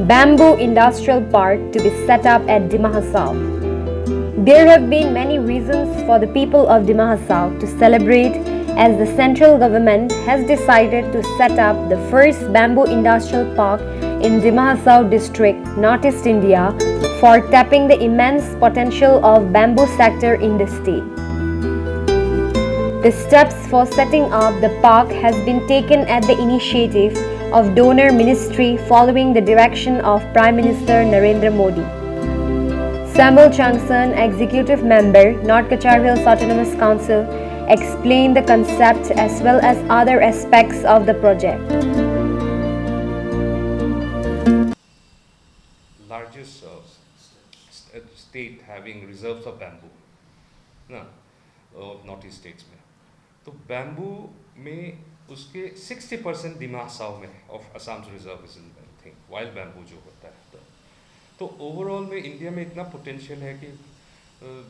Bamboo Industrial Park to be set up at Dima Hasao. There have been many reasons for the people of Dima Hasao to celebrate, as the central government has decided to set up the first bamboo industrial park in Dima Hasao district, Northeast India, for tapping the immense potential of bamboo sector in the state. The steps for setting up the park has been taken at the initiative of donor ministry following the direction of Prime Minister Narendra Modi. Samuel Changsan, Executive Member, North Cachar Hills Autonomous Council, explained the concept as well as other aspects of the project. Largest state having reserves of bamboo ना north east states में, तो bamboo में उसके 60% दिमाग साव में of Assam reserve is thing wild bamboo जो होता है। तो ओवरऑल में इंडिया में इतना पोटेंशियल है कि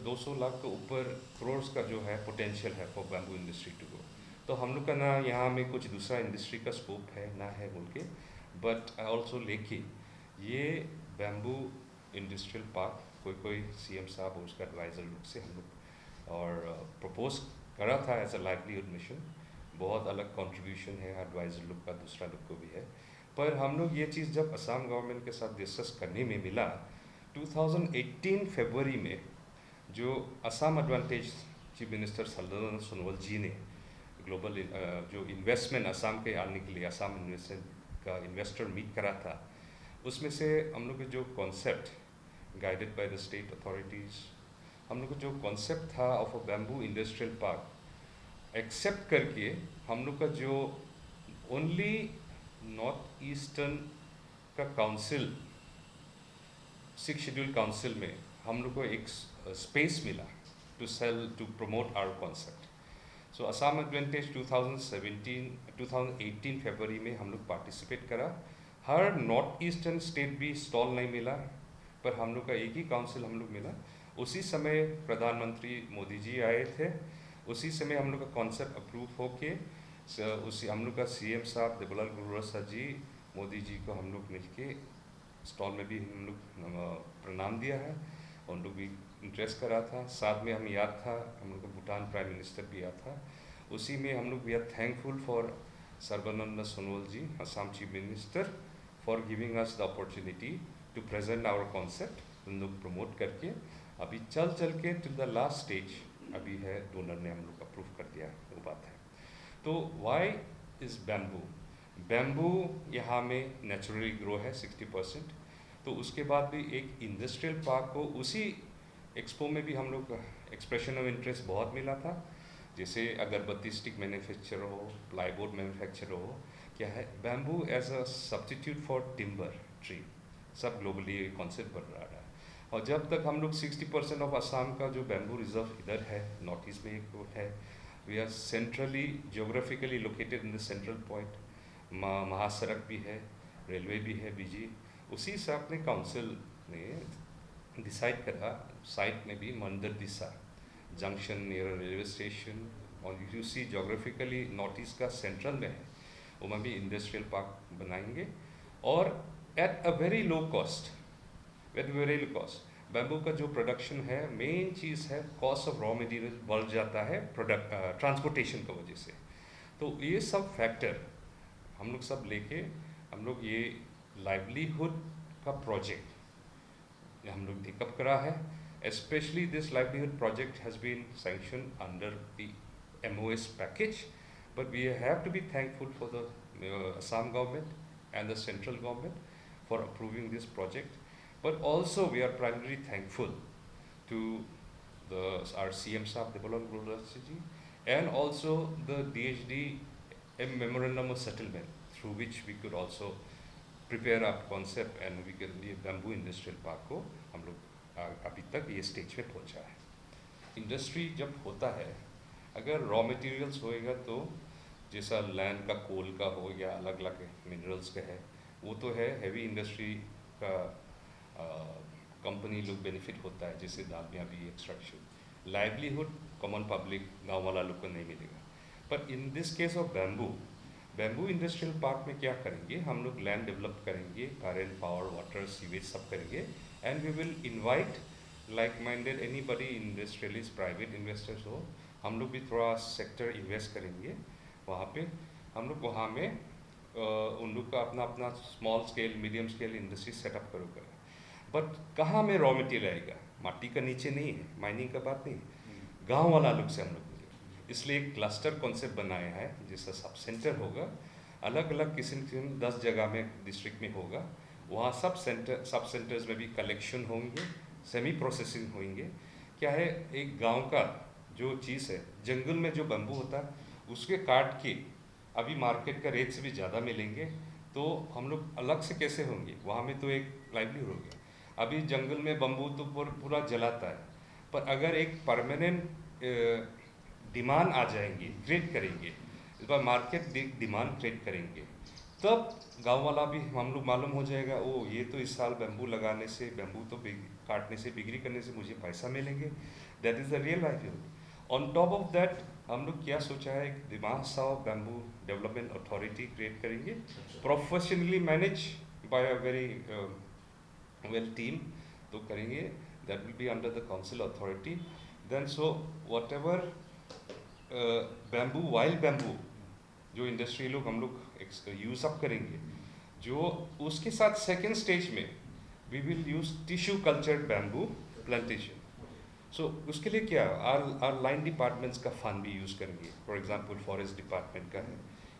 200 लाख के ऊपर करोड़ का जो है पोटेंशियल है for bamboo industry to go. तो हम लोग का ना यहाँ में कुछ दूसरा इंडस्ट्री का स्कोप है ना है बोल के, बट आई ऑल्सो लेके ये बैम्बू इंडस्ट्रियल पार्क कोई सीएम साहब और उसका एडवाइज़र लोग से हम लोग और प्रपोज करा था एज अ लाइवलीहुड मिशन। बहुत अलग कंट्रीब्यूशन है एडवाइज़र लोग का, दूसरा लोग को भी है, पर हम लोग ये चीज़ जब असम गवर्नमेंट के साथ डिस्कस करने में मिला 2018 फरवरी में, जो Assam advantage chief minister Sarbananda Sonowal ji ने ग्लोबल जो इन्वेस्टमेंट असम के आने के लिए असम इन्वेस्टमेंट का इन्वेस्टर मीट करा था, उसमें से हम लोग जो concept guided by the state authorities, हम लोग का जो कॉन्सेप्ट था of a bamboo industrial park except करके हम लोग का जो ओनली नॉर्थ ईस्टर्न का काउंसिल 6 शेड्यूल काउंसिल में हम लोग को एक स्पेस मिला to sell to promote our concept. So Assam advantage 2018 फरवरी में हम लोग पार्टिसिपेट करा। हर नॉर्थ ईस्टर्न स्टेट भी स्टॉल नहीं मिला, पर हम लोग का एक ही काउंसिल हम लोग मिला। उसी समय प्रधानमंत्री मोदी जी आए थे, उसी समय हम लोग का कॉन्सेप्ट अप्रूव होके उसी हम लोग का सीएम साहब देवलाल गुरुप्रसाद जी मोदी जी को हम लोग मिलके स्टॉल में भी हम लोग प्रणाम दिया है, उन लोग भी इंटरेस्ट करा था। साथ में हम याद था हम लोग का भूटान प्राइम मिनिस्टर भी आया था, उसी में हम लोग we are thankful for Sarbananda Sonowal ji Assam chief minister for giving us the opportunity to present our concept, हम लोग प्रमोट करके अभी चल के टू द लास्ट स्टेज अभी है, डोनर ने हम लोग अप्रूव कर दिया, वो बात है। तो वाई इज़ बैम्बू, बैम्बू यहाँ में नेचुरली ग्रो है 60%। तो उसके बाद भी एक इंडस्ट्रियल पार्क को उसी एक्सपो में भी हम लोग एक्सप्रेशन ऑफ इंटरेस्ट बहुत मिला था, जैसे अगरबत्ती स्टिक मैन्युफैक्चर हो, प्लाईबोर्ड मैन्युफैक्चर हो, क्या है bamboo as a substitute for timber tree, सब ग्लोबली कॉन्सेप्ट बन रहा है। और जब तक हम लोग 60% ऑफ असम का जो बैम्बू रिजर्व इधर है नॉर्थ ईस्ट में एक है, we are centrally geographically located in the central point, महासड़क भी है, रेलवे भी है बीजी, उसी से अपने काउंसिल ने डिसाइड करा साइट में भी मंदिर दिशा जंक्शन नियर रेलवे स्टेशन, और you see geographically north east का सेंट्रल में है, वहाँ भी इंडस्ट्रियल पार्क बनाएंगे और at a very low cost, very low cost. Bamboo का जो प्रोडक्शन है मेन चीज़ है कॉस्ट ऑफ रॉ मटेरियल बढ़ जाता है प्रोडक्ट ट्रांसपोर्टेशन की वजह से। तो ये सब फैक्टर हम लोग सब लेके हम लोग ये लाइवलीहुड का प्रोजेक्ट हम लोग टेकअप करा है। Especially this livelihood project has been sanction under the MOS package, but we have to be thankful for the Assam government and the central government for approving this project. But also we are primarily thankful to our CM Saab Development Guru and also the DHD memorandum of settlement, through which we could also prepare our concept and we can ये bamboo industrial park को हम लोग अभी तक ये stage पे पहुंचा है। इंडस्ट्री जब होता है, अगर रॉ मटेरियल्स होएगा तो जैसा लैंड का कोल का हो या अलग अलग मिनरल्स का है, वो तो है हैवी इंडस्ट्री का कंपनी लोग बेनिफिट होता है, जैसे दाबियाँ भी एक्सट्रैक्शन लाइवलीहुड कॉमन पब्लिक गांव वाला लोग को नहीं मिलेगा। पर in this case of bamboo bamboo industrial park में क्या करेंगे, हम लोग लैंड डेवलप करेंगे, करेंट, पावर, वाटर, सीवेज सब करेंगे, and we will invite like minded anybody, industrialist, private investors हो, हम लोग भी थोड़ा सेक्टर इन्वेस्ट करेंगे वहाँ पे। हम लोग वहाँ में उन लोग का अपना अपना small scale, medium scale industry setup करोगे। बट कहाँ में रॉ मटेरियल आएगा, माटी का नीचे नहीं है, माइनिंग का बात नहीं है, गांव वाला लोग से हम लोग मिले। इसलिए एक क्लस्टर कॉन्सेप्ट बनाया है जिसका सब सेंटर होगा, अलग अलग किस्म 10 जगह में डिस्ट्रिक्ट में होगा। वहाँ सब सेंटर्स में भी कलेक्शन होंगे, सेमी प्रोसेसिंग होंगे। क्या है, एक गांव का जो चीज़ है, जंगल में जो बम्बू होता है उसके काट के अभी मार्केट का रेट से भी ज़्यादा मिलेंगे, तो हम लोग अलग से कैसे होंगे, वहाँ में तो एक लाइवलीहुड हो गया। अभी जंगल में बम्बू तो पूरा जलाता है, पर अगर एक परमानेंट डिमांड आ जाएंगी, क्रिएट करेंगे, इस बार मार्केट डिमांड क्रिएट करेंगे, तब गांव वाला भी हम लोग मालूम हो जाएगा, ओ ये तो इस साल बम्बू लगाने से, बम्बू तो काटने से, बिक्री करने से मुझे पैसा मिलेंगे। That is the real livelihood. On top of that हम लोग क्या सोचा है, Dima Hasao bamboo development authority create करेंगे, professionally manage by a very well team, तो करेंगे। That will be under the council authority. Then so whatever bamboo, wild bamboo जो industry लोग हम लोग यूज़ अप करेंगे, जो उसके साथ सेकेंड स्टेज में we will use tissue culture bamboo plantation. सो उसके लिए क्या, आर लाइन डिपार्टमेंट्स का फंड भी यूज़ करेंगे। फॉर एग्जांपल फॉरेस्ट डिपार्टमेंट का है,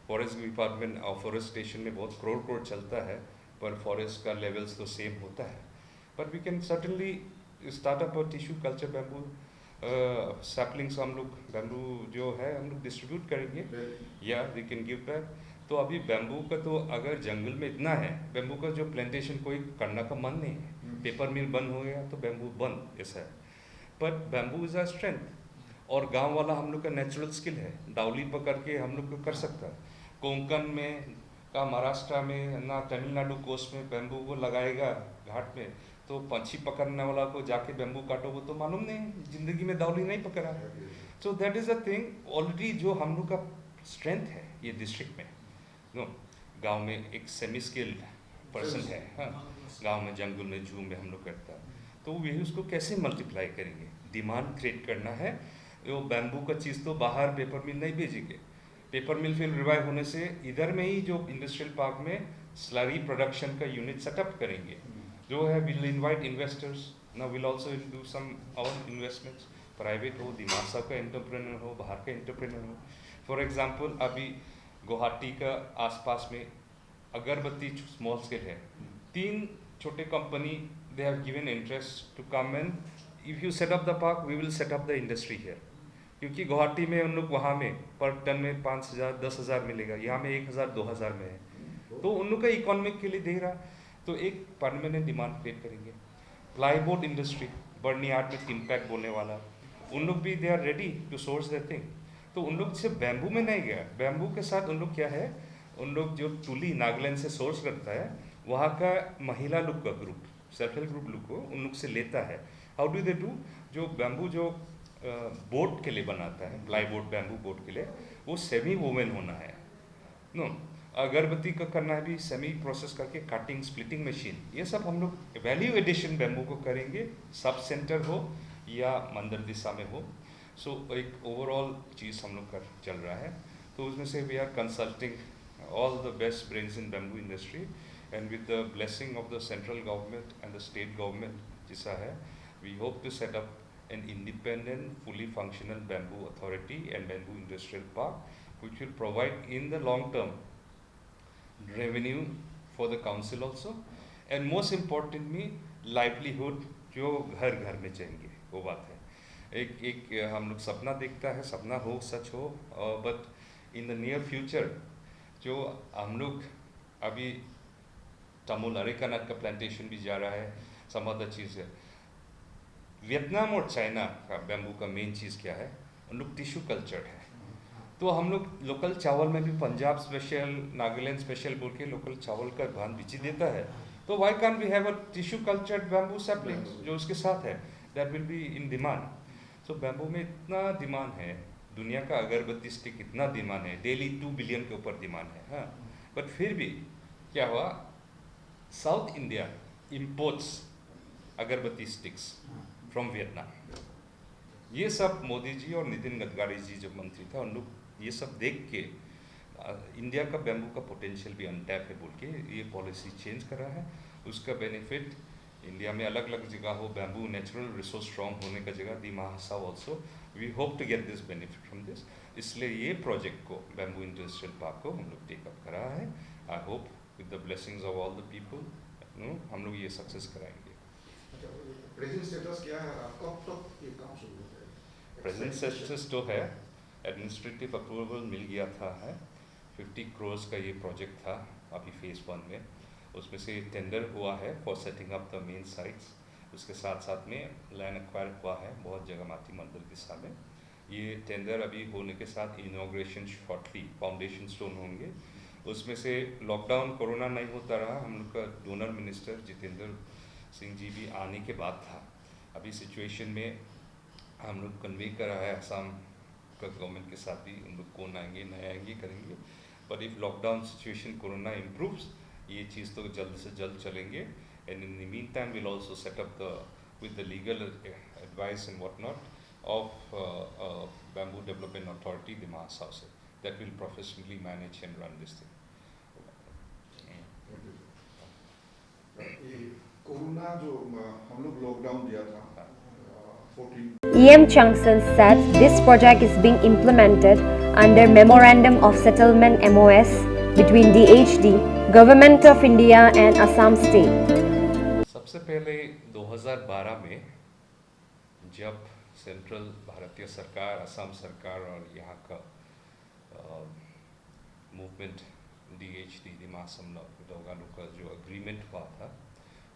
फॉरेस्ट डिपार्टमेंट और फॉरेस्टेशन में बहुत करोड़ चलता है, पर फॉरेस्ट का लेवल्स तो सेम होता है। But we can certainly start up tissue culture bamboo saplings, हम लोग बैम्बू जो है हम लोग डिस्ट्रीब्यूट करेंगे, या वी कैन गिव बैक। तो अभी बैम्बू का तो अगर जंगल में इतना है, बैम्बू का जो प्लांटेशन कोई करना का मन नहीं है, पेपर मिल बंद हो गया तो बैम्बू बंद, ऐसा है। But bamboo is a strength, और गांव वाला हम लोग का नेचुरल स्किल है, डाउली पकड़ के हम लोग को कर सकता है। कोंकण में का, महाराष्ट्र में ना, तमिलनाडु कोस्ट में बैम्बू को लगाएगा घाट में, तो पंछी पकड़ने वाला को जाके बैम्बू काटो, वो तो मालूम नहीं, जिंदगी में दावली नहीं पकड़ा। So that is a thing already जो हम लोग का स्ट्रेंथ है ये डिस्ट्रिक्ट में। नो, गांव में एक सेमी स्किल्ड पर्सन है, हाँ, गांव में जंगल में जू में हम लोग करता है, तो वही उसको कैसे मल्टीप्लाई करेंगे, डिमांड क्रिएट करना है। वो बैम्बू का चीज़ तो बाहर पेपर मिल नहीं भेजेंगे, पेपर मिल फिर रिवाइव होने से इधर में ही जो इंडस्ट्रियल पार्क में स्लरी प्रोडक्शन का यूनिट सेटअप करेंगे, जो है विल इनवाइट इन्वेस्टर्स ना, will also do some our investments, private हो, दिमाग साहब का एंटरप्रेन्योर हो, बाहर का एंटरप्रेन्योर हो। फॉर एग्जांपल अभी गुवाहाटी का आसपास में अगरबत्ती स्मॉल स्केल है, 3 छोटे company they have given interest to come and if you set up the park we will set up the industry here. क्योंकि गुवाहाटी में उन लोग वहाँ में पर टन में 5,000 10,000 मिलेगा, यहाँ में 1,000 2,000 में है, तो उन लोग का इकोनॉमिक के लिए दे रहा, तो एक परमानेंट डिमांड क्रिएट करेंगे। प्लाईबोर्ड इंडस्ट्री, बर्नियार्ड में टिम्पैक बोलने वाला, उन लोग भी they are ready to source the thing. तो उन लोग सिर्फ बैम्बू में नहीं गया, बैम्बू के साथ उन लोग क्या है, उन लोग जो टुली नागालैंड से सोर्स करता है, वहाँ का महिला लोग का ग्रुप, सेल्फ हेल्प ग्रुप लोग को उन लोग से लेता है। हाउ डू दे डू, जो बैम्बू जो बोट के लिए बनाता है, प्लाई बोट बैम्बू बोट के लिए, वो सेमी वोवन होना है। नो, अगरबत्ती का करना है भी सेमी प्रोसेस करके, कटिंग, स्प्लिटिंग मशीन, ये सब हम लोग वैल्यू एडिशन बैम्बू को करेंगे, सब सेंटर हो या मंदिर दिशा में हो। सो एक ओवरऑल चीज़ हम लोग कर चल रहा है, तो उसमें से we are consulting all the best brains in bamboo industry, and with the blessing of the central government and the state government जैसा है, we hope to set up an independent, fully functional bamboo authority and bamboo industrial park, which will provide in the long term revenue for the council also, and most importantly livelihood, जो घर घर में चाहिए वो बात है। एक हम लोग सपना देखता है, सपना हो सच हो, but in the near future जो हम लोग अभी तमिल अरेकानट का प्लांटेशन भी जा रहा है, सम अदर चीज़ है। वियतनाम और चाइना का बैम्बू का मेन चीज़ क्या है, उन लोग टिश्यू कल्चर है, तो हम लोग लोकल चावल में भी पंजाब स्पेशल, नागालैंड स्पेशल बोल के लोकल चावल का भान बिची देता है, तो why can we have a tissue cultured bamboo saplings जो उसके साथ है, that will be in demand. So bamboo में इतना डिमांड है दुनिया का अगरबत्ती स्टिक इतना डिमांड है, डेली 2 बिलियन के ऊपर डिमांड है। हाँ, बट फिर भी क्या हुआ, साउथ इंडिया इम्पोर्ट्स अगरबत्ती स्टिक्स फ्रॉम वियतनाम। ये सब मोदी जी और नितिन गडकरी जी जो मंत्री था, उन लोग ये सब देख के इंडिया का बैम्बू का पोटेंशियल भी अनटैप है बोल के ये पॉलिसी चेंज करा है। उसका बेनिफिट इंडिया में अलग अलग जगह हो, बैम्बू नेचुरल रिसोर्स स्ट्रॉन्ग होने का जगह, Dima Hasao also we hope to get this benefit from this. इसलिए ये प्रोजेक्ट को, बैम्बू इंडस्ट्रियल पार्क को हम लोग टेकअप करा है। I hope with the blessings of all the people हम लोग ये सक्सेस कराएंगे। प्रेजेंट स्टेटस क्या है, कब तक ये काम शुरू होता है? प्रेजेंट स्टेटस तो है, एडमिनिस्ट्रेटिव अप्रूवल मिल गया था है, 50 करोड़ का ये प्रोजेक्ट था अभी फेज़ 1 में। उसमें से टेंडर हुआ है for setting up the main sites. उसके साथ साथ में लैंड एक्वायर हुआ है बहुत जगह माटी मंदिर दिशा में। ये टेंडर अभी होने के साथ इनॉग्रेशन शॉर्टली, फाउंडेशन स्टोन होंगे। उसमें से लॉकडाउन कोरोना नहीं होता रहा, हम लोग का डोनर मिनिस्टर जितेंद्र सिंह जी भी आने के बाद था। अभी सिचुएशन में हम लोग कन्वे करा है असम का गवर्नमेंट के साथ भी, उन लोग कौन आएंगे नहीं आएंगे करेंगे। But if lockdown situation corona improves, ये चीज़ तो जल्द से जल्द चलेंगे। And in the meantime will also set up the with the legal advice and what not of bamboo development authority Dima Hasao से, that will professionally manage and run this thing. ये corona जो हम लोग लॉकडाउन दिया था 14 EM Changsan said this project is being implemented under Memorandum of Settlement MOS between DHD, Government of India and Assam State. सबसे पहले 2012 में जब सेंट्रल भारतीय सरकार, असम सरकार और यहाँ का मूवमेंट DHD दिमा असम लोग का जो अग्रीमेंट हुआ था,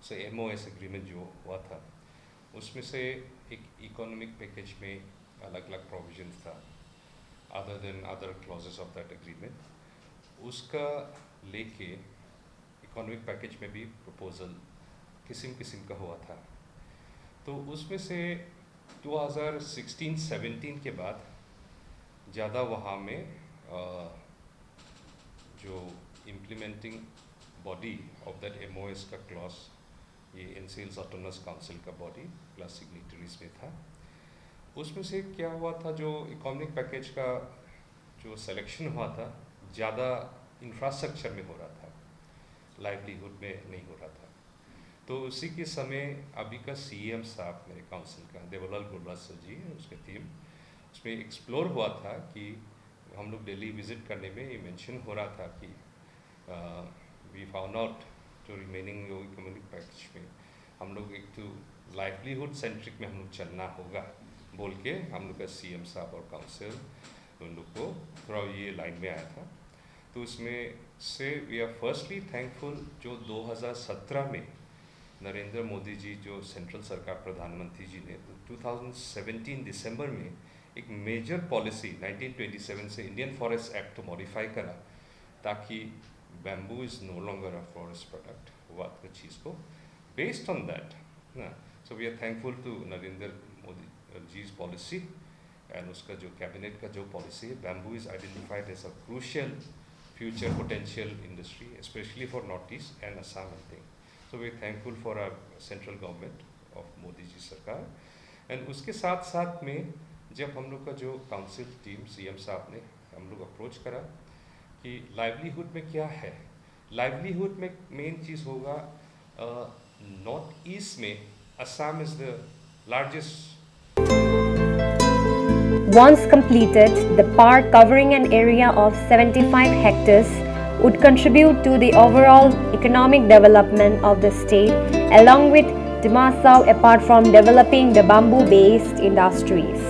उसे MOS एग्रीमेंट जो हुआ था, उसमें से एक इकोनॉमिक पैकेज में अलग अलग प्रोविजंस था other than other clauses of that agreement. उसका लेके इकोनॉमिक पैकेज में भी प्रपोजल किस्म का हुआ था। तो उसमें से 2016-17 के बाद ज़्यादा वहाँ में जो implementing body of that MOS का क्लॉज, ये एनसीएल्स ऑटोनमस काउंसिल का बॉडी प्लस सिग्नेटरीज में था। उसमें से क्या हुआ था, जो इकोनॉमिक पैकेज का जो सिलेक्शन हुआ था ज़्यादा इंफ्रास्ट्रक्चर में हो रहा था, लाइवलीहुड में नहीं हो रहा था। तो उसी के समय अभी का CM साहब मेरे काउंसिल का देवलाल गुरबाज सर जी, उसके टीम, उसमें एक्सप्लोर हुआ था कि हम लोग दिल्ली विज़िट करने में ये मेंशन हो रहा था कि वी फाउंड आउट जो रिमेनिंग जो इकोनॉमिक पैकेज में हम लोग एक तो लाइवलीहुड सेंट्रिक में हम लोग चलना होगा बोल के हम लोग का CM साहब और काउंसिल उन लोग को थोड़ा ये लाइन में आया था। तो उसमें से वी आर फर्स्टली थैंकफुल जो 2017 में नरेंद्र मोदी जी जो सेंट्रल सरकार प्रधानमंत्री जी ने 2017 दिसंबर में एक मेजर पॉलिसी 1927 से इंडियन फॉरेस्ट एक्ट को मॉडिफाई करा ताकि bamboo is no longer a forest product हुआ का चीज़ को बेस्ड ऑन दैट ना। So we are thankful to Narendra Modi जी's पॉलिसी एंड उसका जो कैबिनेट का जो पॉलिसी है, bamboo is identified as a crucial future potential industry specially for north east and Assam I think. So we are thankful for our central government of Modi ji सरकार। And उसके साथ साथ में जब हम लोग का जो काउंसिल टीम CM साहब ने हम लोग अप्रोच करा कि लाइवलीहुड में क्या है, लाइवलीहुड में मेन चीज़ होगा नॉर्थ ईस्ट में Assam is the largest. Once completed, the park covering an area of 75 hectares would contribute to the overall economic development of the state along with Dimmahasaw apart from developing the bamboo-based industries.